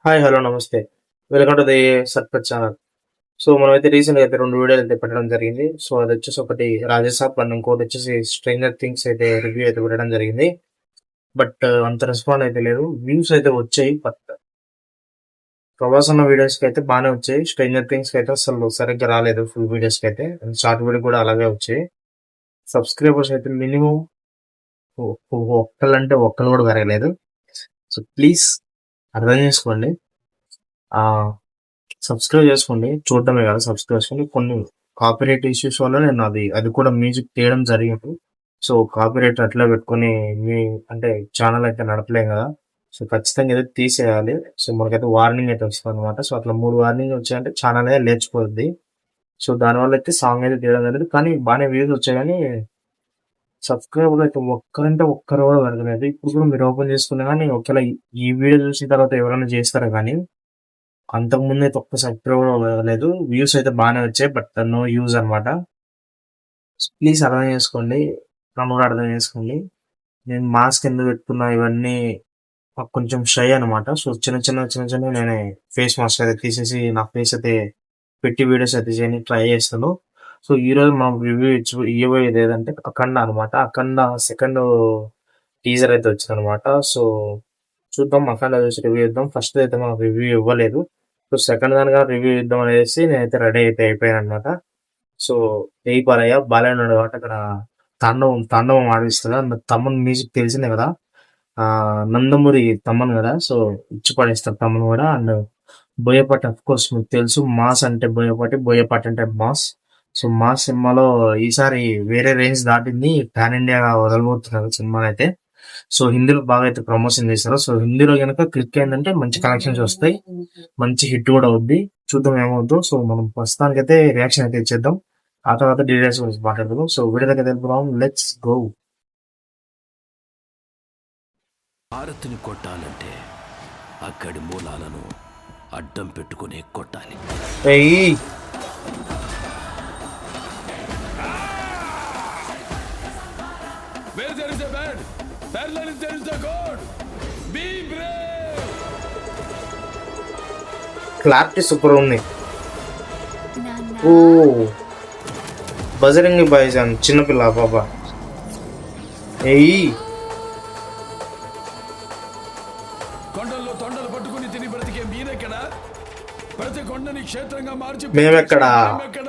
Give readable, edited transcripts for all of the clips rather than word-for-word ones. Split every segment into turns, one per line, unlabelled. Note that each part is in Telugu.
Hi, hello, namaste. Welcome to the Satpath channel. So, మనమైతే రీసెంట్‌గా అయితే 2 వీడియోలు అయితే పెట్టడం జరిగింది. సో, అదొచ్చేసి ఒకటి 'రాజసాబ్' అండ్ ఇంకోటొచ్చేసి 'స్ట్రేంజర్ థింగ్స్' అయితే రివ్యూ అయితే పెట్టడం జరిగింది. బట్ అంత రెస్పాండ్ అయితే లేదు. వ్యూస్ అయితే వచ్చాయి. బట్ 'ప్రభాస్' అన్న వీడియోస్‌కైతే బానే వచ్చాయి. 'స్ట్రేంజర్ థింగ్స్‌కి' అయితే అసలు సరిగ్గా రాలేదు ఫుల్ వీడియోస్‌కైతే. అండ్ షార్ట్ వీడియో కూడా అలాగే వచ్చాయి. సబ్స్క్రైబర్స్ అయితే మినిమమ్ ఒ ఒక్కళ్ళంటే ఒక్కళ్ళు కూడా పెరగలేదు. సో, ప్లీజ్ అర్థం చేసుకోండి. ఆహ్ సబ్స్క్రైబ్ చేసుకోండి. చూడడమే కాదు, సబ్స్క్రైబ్ చేసుకోండి. కొన్ని కాపీరైట్ ఇష్యూస్ వల్ల నేను అది కూడా మ్యూజిక్ తీయడం జరిగింది. సో, కాపీరైట్ అట్లా పెట్టుకొని మీ అంటే ఛానల్ అయితే నడపలేం కదా! సో, ఖచ్చితంగా ఏదో తీసేయాలి. సో, మనకైతే వార్నింగ్ అయితే వస్తదనమాట. సో, అట్లా 3 వార్నింగ్ వచ్చాయంటే ఛానల్ అనేది లేచిపోద్ది. సో, దానివల్ల అయితే సాంగ్ అయితే తీయడం జరిగింది. కానీ బానే వ్యూస్ వచ్చాయి గానీ, సబ్స్క్రైబర్లు అయితే ఒక్కరంటే ఒక్కరు కూడా పెరగలేదు. ఇప్పుడు కూడా మీరు ఓపెన్ చేసుకున్నా గానీ, ఒకవేళ ఈ వీడియో చూసిన తర్వాత ఎవరైనా చేస్తారా గానీ అంతకుముందైతే ఒక్క సబ్‌స్క్రైబర్ కూడా అవ్వలేదు. వ్యూస్ అయితే బానే వచ్చాయి. బట్ నో యూజ్ అనమాట. ప్లీజ్ అర్థం చేసుకోండి. నన్ను కూడా అర్థం చేసుకోండి. నేను మాస్క్ ఎందుకు పెట్టుకున్నా ఇవన్నీ నాకు కొంచెం షై అనమాట. సో, చిన్నవి నేనే ఫేస్ మాస్క్ అయితే తీసేసి నా ఫేస్ అయితే పెట్టి వీడియోస్ అయితే చేయనికి ట్రై చేస్తాను. సో, ఈరోజు మనం రివ్యూ ఇయ్యబోయేది ఏదంటే 'అఖండ' అనమాట. 'అఖండ' సెకండ్ టీజర్ అయితే వచ్చిందనమాట. సో, చూద్దాం 'అఖండ' చూసి రివ్యూ ఇద్దాం. ఫస్ట్ అయితే మనం రివ్యూ ఇవ్వలేదు. సో, సెకండ్ దానిగా రివ్యూ ఇద్దాం అనేసి నేనైతే రెడీ అయితే అయిపోయాననమాట. సో, జై బాలయ్య. బాలయ్య ఉన్నాడు కాబట్టి అక్కడ తాండవం ఆడిస్తాడు. అండ్ తమన్ మ్యూజిక్ తెలిసిందే కదా! 'నందమూరి తమన్' కదా! సో, ఇచ్చి పడేస్తాడు తమన్ కూడా. అండ్ బోయపాటి ఆఫ్‌కోర్స్ మీకు తెలుసు. మాస్ అంటే బోయపాటి, బోయపాటి అంటే మాస్. సో, మాస్ సినిమాలో ఈసారి వేరే రేంజ్ దాటింది. పాన్ ఇండియాగా వదలబోతున్నారు సినిమానైతే. సో, హిందీలో బాగా అయితే ప్రమోషన్ చేశారు. సో, హిందీలో గనక క్లిక్ అయిందంటే మంచి కలెక్షన్స్ వస్తాయి. మంచి హిట్ కూడా అవుద్ది. చూద్దాం ఏమవుద్దో. సో, మనం ప్రస్తుతానికైతే రియాక్షన్ అయితే ఇచ్చేద్దాం. ఆ తర్వాత డీటెయిల్స్ గురించి మాట్లాడుకుందాం. సో, వీడియోలోకి వెళ్ళిపోదాం. Let's go.
భారత్ని కొట్టాలంటే అక్కడి మూలాలను అడ్డం పెట్టుకునే కొట్టాలి.
ఏయ్,
Where there is a bad, parallel there is a God. Be brave.
Clarity super ఉంది.
నాన్న
ఓ, బజరంగి భాయిజాన్ చిన్నపిల్ల బాబా. ఏయ్,
కొండల్లో తొండలు పట్టుకుని తిని బ్రతికే మీరెక్కడ? ప్రతి కొండని క్షేత్రంగా మార్చి
మేమెక్కడ?
మేమెక్కడ?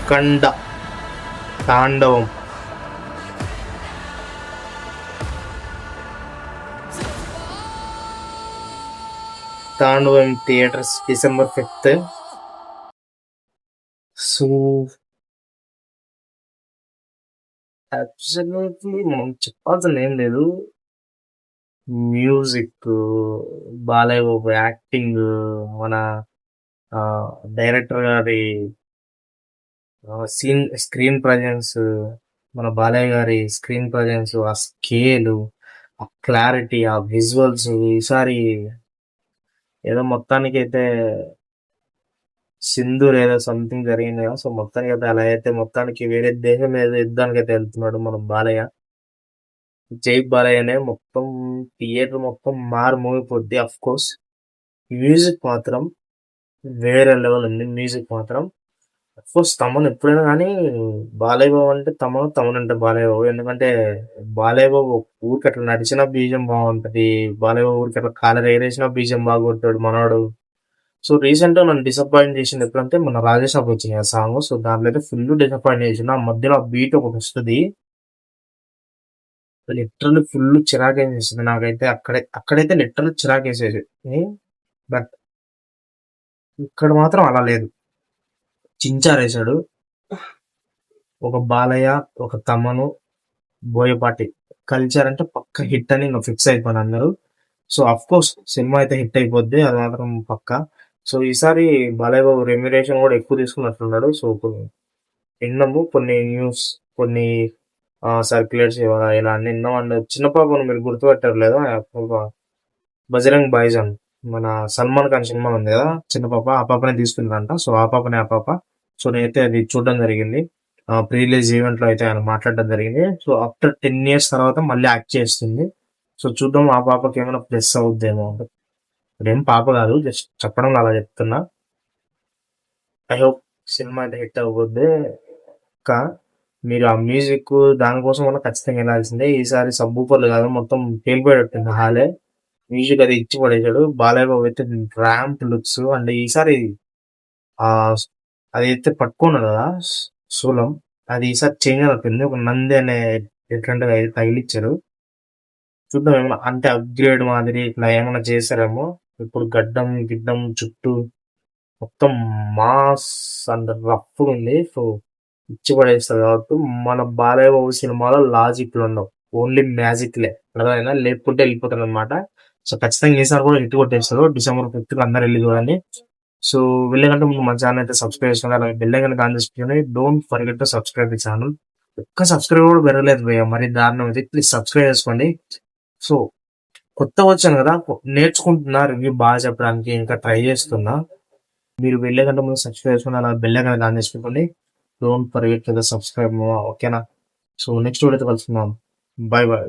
కండ తాండవం. తాండవం theatres December 5th. So, absolutely మనం చెప్పాల్సింది ఏం లేదు. మ్యూజిక్, బాలయ్య బాబు యాక్టింగ్, మన డైరెక్టర్ గారి స్క్రీన్ ప్రజెన్స్, మన బాలయ్య గారి స్క్రీన్ ప్రజెన్స్, ఆ స్కేలు, ఆ క్లారిటీ, ఆ విజువల్స్ ఈసారి ఏదో మొత్తానికైతే సింధూర్ ఏదో సంథింగ్ జరిగింది కదా! సో, మొత్తానికైతే అలా అయితే మొత్తానికి వేరే దేశం ఏదో యుద్ధానికైతే వెళ్తున్నాడు మన బాలయ్య. జై బాలయ్యనే మొత్తం థియేటర్ మొత్తం మారుమోగిపోద్ది. అఫ్‌కోర్స్ మ్యూజిక్ మాత్రం వేరే లెవెల్ ఉంది. మ్యూజిక్ మాత్రం అఫ్‌కోర్స్ తమన్ ఎప్పుడైనా గానీ బాలయ్య బాబు అంటే తమన్, తమన్ అంటే బాలయ్య బాబు. ఎందుకంటే బాలయ్య బాబు ఊరికే అట్లా నడిచినా బీజీఎం బావుంటది. బాలయ్య బాబు ఊరికే అట్లా కాలర్ ఎగరేసినా బీజీఎం బాగా కొడతాడు మనోడు. సో, రీసెంట్‌గా నన్ను డిసప్పాయింట్ చేసింది ఎప్పుడంటే మన 'రాజేసాబ్' వచ్చింది ఆ సాంగ్. సో, దాంట్లో అయితే ఫుల్ డిసప్పాయింట్ చేసిండు. ఆ మధ్యలో ఆ బీట్ ఒకటొస్తది. లిటరల్లీ ఫుల్ చిరాకేసేసింది నాకైతే. అక్కడైతే లిటరల్లీ చిరాకేసేది. బట్ ఇక్కడ మాత్రం అలా లేదు. చించారేసాడు. ఒక బాలయ్య, ఒక తమను, బోయపాటి కల్చర్ అంటే పక్క హిట్ అని ఇంక ఫిక్స్ అయిపోయాను అందరూ. సో, అఫ్‌కోర్స్ సినిమా అయితే హిట్ అయిపోద్ది. అది మాత్రం పక్కా. సో, ఈసారి బాలయ్య బాబు రెమ్యునరేషన్ కూడా ఎక్కువ తీసుకున్నట్టున్నాడు. సో, విన్నాము కొన్ని న్యూస్, కొన్ని సర్క్యులేట్స్ ఇలా ఇలా అన్ని విన్నాం. అండ్ చిన్న పాపను మీరు గుర్తుపట్టారు లేదా? ఆ పాప బజరంగ్ భాయిజాన్ మన సల్మాన్ ఖాన్ సినిమా ఉంది కదా, చిన్న పాప ఆ పాపనే తీసుకుందంట. సో ఆ పాపనే ఆ పాప. సో నేనైతే అది చూడడం జరిగింది. ప్రీ రిలీజ్ ఈవెంట్ లో అయితే ఆయన మాట్లాడడం జరిగింది. సో ఆఫ్టర్ 10 years తర్వాత మళ్ళీ యాక్ట్ చేస్తుంది. సో చూద్దాం ఆ పాపకి ఏమైనా ప్లస్ అవుద్దేమో. ఇప్పుడేం పాప కాదు, జస్ట్ చెప్పడం అలా చెప్తున్నా. ఐ హోప్ సినిమా అయితే హిట్ అవ్వద్దు. ఇంకా మీరు ఆ మ్యూజిక్ దానికోసం వల్ల ఖచ్చితంగా వెళ్ళాల్సిందే. ఈసారి సబ్బూపర్లు కాదు, మొత్తం పేలిపోయేటట్టుంది హాలే. మ్యూజిక్ అది ఇచ్చి పడేశాడు. బాలయ్య బాబు అయితే ర్యాంప్ లుక్స్ అండ్ ఈసారి ఆ అదైతే పట్టుకున్నాడు కదా శూలం, అది ఈసారి చేంజ్ అవుతుంది. ఒక నంది అనే ఎట్లాంటిది అయితే తగిలిచ్చారు. చూద్దాం ఏమన్నా అంటే అప్గ్రేడ్ మాదిరి ఇట్లా ఏమైనా చేశారేమో. ఇప్పుడు గడ్డం గిడ్డం చుట్టూ మొత్తం మాస్ అండ్ రఫ్ ఉంది. సో ఇచ్చి పడేస్తారు కాబట్టి మన బాలయ్య బాబు సినిమాలో లాజిక్లు ఉండవు, ఓన్లీ మ్యాజిక్లే. అర్థమైనా లేపుకుంటే వెళ్ళిపోతారు అనమాట. సో ఖచ్చితంగా ఈసారి కూడా హిట్ కొట్టేస్తారు. December 5th అందరు వెళ్ళి చూడండి. సో వెళ్ళకంటే ముందు మన ఛానల్ అయితే సబ్స్క్రైబ్ చేసుకోండి, అలాగే బెల్ ఐకాన్ ఆన్ చేసుకొని don't forget to subscribe the channel. ఒక్క సబ్స్క్రైబ్ కూడా పెరగలేదు భయ్య, మరి దారుణం అయితే. ప్లీజ్ సబ్స్క్రైబ్ చేసుకోండి. సో కొత్తగా వచ్చాను కదా, నేర్చుకుంటున్నా రివ్యూ బాగా చెప్పడానికి, ఇంకా ట్రై చేస్తున్నా. మీరు వెళ్ళే కంటే ముందు సబ్స్క్రైబ్ చేసుకుని అలా బెల్ ఐకాన్ ఆన్ చేసుకోండి. Don't forget to subscribe. ఓకేనా? సో నెక్స్ట్ వీడియోతో కలుసుకుందాం. By by.